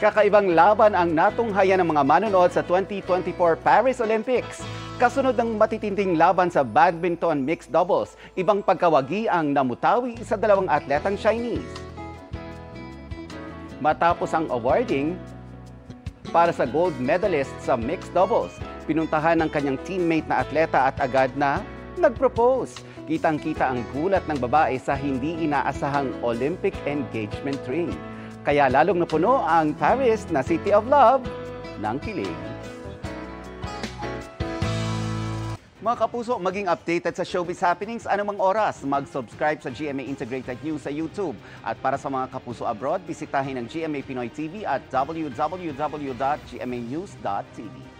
Kakaibang laban ang natunghayan ng mga manonood sa 2024 Paris Olympics. Kasunod ng matitinding laban sa badminton mixed doubles, ibang pagkawagi ang namutawi sa dalawang atletang Chinese. Matapos ang awarding para sa gold medalist sa mixed doubles, pinuntahan ng kanyang teammate na atleta at agad na nag-propose. Kitang-kita ang gulat ng babae sa hindi inaasahang Olympic engagement ring. Kaya lalong napuno ang Paris na City of Love ng kilig. Mga kapuso, maging updated sa showbiz happenings anumang oras. Mag-subscribe sa GMA Integrated News sa YouTube. At para sa mga kapuso abroad, bisitahin ang GMA Pinoy TV at www.gmanews.tv.